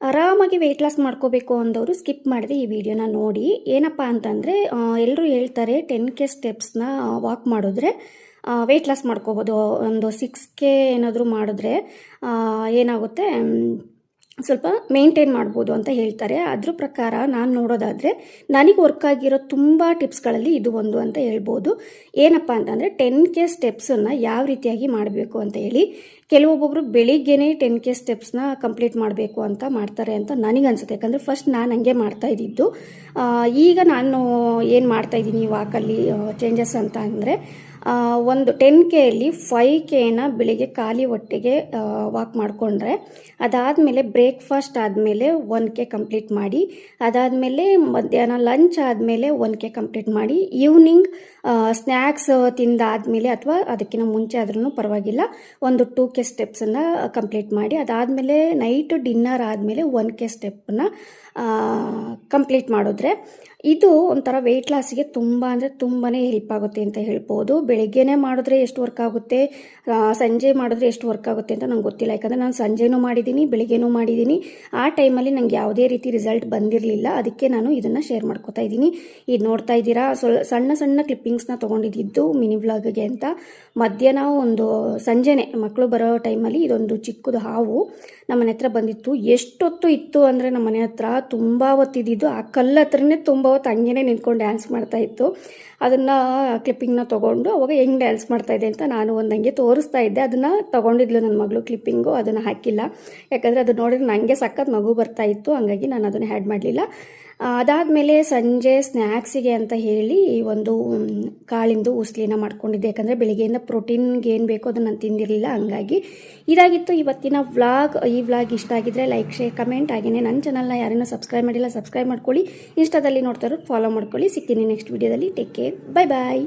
ಆರಾಮಾಗಿ weight loss ಮಾಡ್ಕೋಬೇಕು ಅಂದವರು skip ಮಾಡಿದೆ ಈ ವಿಡಿಯೋನ ನೋಡಿ. ಏನಪ್ಪ ಅಂತಂದರೆ ಎಲ್ಲರೂ ಹೇಳ್ತಾರೆ 10K ಸ್ಟೆಪ್ಸ್ನ ವಾಕ್ ಮಾಡಿದ್ರೆ ವೆಯ್ಟ್ ಲಾಸ್ ಮಾಡ್ಕೋಬೋದು. ಒಂದು 6K ಏನಾದರೂ ಮಾಡಿದ್ರೆ ಏನಾಗುತ್ತೆ, ಸ್ವಲ್ಪ ಮೇಂಟೈನ್ ಮಾಡ್ಬೋದು ಅಂತ ಹೇಳ್ತಾರೆ. ಅದ್ರ ಪ್ರಕಾರ ನಾನು ನೋಡೋದಾದರೆ ನನಗೆ ವರ್ಕ್ ಆಗಿರೋ ತುಂಬ ಟಿಪ್ಸ್ಗಳಲ್ಲಿ ಇದು ಒಂದು ಅಂತ ಹೇಳ್ಬೋದು. ಏನಪ್ಪ ಅಂತಂದರೆ 10K ಸ್ಟೆಪ್ಸನ್ನು ಯಾವ ರೀತಿಯಾಗಿ ಮಾಡಬೇಕು ಅಂತ ಹೇಳಿ. ಕೆಲವೊಬ್ಬೊಬ್ಬರು ಬೆಳಿಗ್ಗೆನೇ 10K ಸ್ಟೆಪ್ಸ್ನ ಕಂಪ್ಲೀಟ್ ಮಾಡಬೇಕು ಅಂತ ಮಾಡ್ತಾರೆ ಅಂತ ನನಗನ್ಸುತ್ತೆ. ಯಾಕಂದರೆ ಫಸ್ಟ್ ನಾನು ಹಂಗೆ ಮಾಡ್ತಾಯಿದ್ದಿದ್ದು. ಈಗ ನಾನು ಏನು ಮಾಡ್ತಾಯಿದ್ದೀನಿ ವಾಕಲ್ಲಿ ಚೇಂಜಸ್ ಅಂತ ಅಂದರೆ, ಒಂದು 10Kಯಲ್ಲಿ 5Kನ ಬೆಳಿಗ್ಗೆ ಖಾಲಿ ಹೊಟ್ಟೆಗೆ ವಾಕ್ ಮಾಡಿಕೊಂಡ್ರೆ, ಅದಾದಮೇಲೆ ಬ್ರೇಕ್ಫಾಸ್ಟ್ ಆದಮೇಲೆ 1K ಕಂಪ್ಲೀಟ್ ಮಾಡಿ, ಅದಾದಮೇಲೆ ಮಧ್ಯಾಹ್ನ ಲಂಚ್ ಆದಮೇಲೆ 1K ಕಂಪ್ಲೀಟ್ ಮಾಡಿ, ಈವ್ನಿಂಗ್ ಸ್ನ್ಯಾಕ್ಸ್ ತಿಂದಾದಮೇಲೆ ಅಥವಾ ಅದಕ್ಕಿಂತ ಮುಂಚೆ ಆದ್ರೂ ಪರವಾಗಿಲ್ಲ ಒಂದು 2K ಸ್ಟೆಪ್ಸನ್ನು ಕಂಪ್ಲೀಟ್ ಮಾಡಿ, ಅದಾದಮೇಲೆ ನೈಟ್ ಡಿನ್ನರ್ ಆದಮೇಲೆ 1K ಸ್ಟೆಪ್ಪನ್ನು ಕಂಪ್ಲೀಟ್ ಮಾಡಿದ್ರೆ ಇದು ಒಂಥರ ವೆಯ್ಟ್ ಲಾಸಿಗೆ ತುಂಬ ಅಂದರೆ ತುಂಬಾ ಹೆಲ್ಪ್ ಆಗುತ್ತೆ ಅಂತ ಹೇಳ್ಬೋದು. ಬೆಳಗ್ಗೆನೇ ಮಾಡಿದ್ರೆ ಎಷ್ಟು ವರ್ಕ್ ಆಗುತ್ತೆ, ಸಂಜೆ ಮಾಡಿದ್ರೆ ಎಷ್ಟು ವರ್ಕ್ ಆಗುತ್ತೆ ಅಂತ ನಂಗೆ ಗೊತ್ತಿಲ್ಲ. ಯಾಕಂದರೆ ನಾನು ಸಂಜೆನೂ ಮಾಡಿದ್ದೀನಿ, ಬೆಳಗ್ಗೆನೂ ಮಾಡಿದ್ದೀನಿ. ಆ ಟೈಮಲ್ಲಿ ನಂಗೆ ಯಾವುದೇ ರೀತಿ ರಿಸಲ್ಟ್ ಬಂದಿರಲಿಲ್ಲ. ಅದಕ್ಕೆ ನಾನು ಇದನ್ನು ಶೇರ್ ಮಾಡ್ಕೋತಾ ಇದ್ದೀನಿ. ಇದು ನೋಡ್ತಾ ಇದ್ದೀರಾ, ಸಣ್ಣ ಸಣ್ಣ ಕ್ಲಿಪ್ಪಿಂಗ್ಸ್ನ ತೊಗೊಂಡಿದ್ದು ಮಿನಿ ವ್ಲಾಗ್ಗೆ ಅಂತ. ಮಧ್ಯಾಹ್ನ ಒಂದು ಸಂಜೆನೆ ಮಕ್ಕಳು ಬರೋ ಟೈಮಲ್ಲಿ ಇದೊಂದು ಚಿಕ್ಕದು ಹಾವು ನಮ್ಮನೆ ಹತ್ರ ಬಂದಿತ್ತು. ಎಷ್ಟೊತ್ತು ಇತ್ತು ಅಂದರೆ ನಮ್ಮ ಮನೆ ಹತ್ರ ತುಂಬ ಹೊತ್ತಿದ್ದು, ಆ ಕಲ್ಲು ಹತ್ರನೇ ತುಂಬ ಹೊತ್ತು ಹಂಗೇನೆ ನಿಂತ್ಕೊಂಡು ಡ್ಯಾನ್ಸ್ ಮಾಡ್ತಾಯಿತ್ತು. ಅದನ್ನು ಕ್ಲಿಪ್ಪಿಂಗ್ನ ತೊಗೊಂಡು ಅವಾಗ ಹೆಂಗೆ ಡ್ಯಾನ್ಸ್ ಮಾಡ್ತಾಯಿದ್ದೆ ಅಂತ ನಾನು ಒಂದಂಗೆ ತೋರಿಸ್ತಾ ಇದ್ದೆ. ಅದನ್ನು ತೊಗೊಂಡಿದ್ಲು ನನ್ನ ಮಗಳು ಕ್ಲಿಪ್ಪಿಂಗು, ಅದನ್ನು ಹಾಕಿಲ್ಲ. ಯಾಕಂದರೆ ಅದು ನೋಡಿದ್ರೆ ನನಗೆ ಸಖತ್ ನಗು ಬರ್ತಾಯಿತ್ತು, ಹಂಗಾಗಿ ನಾನು ಅದನ್ನು ಆ್ಯಡ್ ಮಾಡಲಿಲ್ಲ. ಅದಾದಮೇಲೆ ಸಂಜೆ ಸ್ನ್ಯಾಕ್ಸಿಗೆ ಅಂತ ಹೇಳಿ ಒಂದು ಕಾಳಿಂದು ಉಸ್ಲಿನ ಮಾಡ್ಕೊಂಡಿದ್ದೆ. ಯಾಕಂದರೆ ಬೆಳಿಗ್ಗೆಯಿಂದ ಪ್ರೋಟೀನ್ಗೆ ಏನು ಬೇಕೋ ಅದನ್ನು ನಾನು ತಿಂದಿರಲಿಲ್ಲ, ಹಂಗಾಗಿ ಇದಾಗಿತ್ತು ಇವತ್ತಿನ ವ್ಲಾಗ್. ಈ ವ್ಲಾಗ್ ಇಷ್ಟ ಆಗಿದ್ರೆ ಲೈಕ್, ಶೇರ್, ಕಮೆಂಟ್. ಹಾಗೆಯೇ ನನ್ನ ಚಾನಲ್ನ ಯಾರೇನೋ ಸಬ್ಸ್ಕ್ರೈಬ್ ಮಾಡಿಲ್ಲ ಸಬ್ಸ್ಕ್ರೈಬ್ ಮಾಡ್ಕೊಳ್ಳಿ. ಇನ್ಸ್ಟಾದಲ್ಲಿ ನೋಡ್ತಾ ಇರೋರು ಫಾಲೋ ಮಾಡ್ಕೊಳ್ಳಿ. ಸಿಗ್ತೀನಿ ನೆಕ್ಸ್ಟ್ ವೀಡಿಯೋದಲ್ಲಿ. ಟೇಕ್ ಕೇರ್, ಬೈ ಬಾಯ್.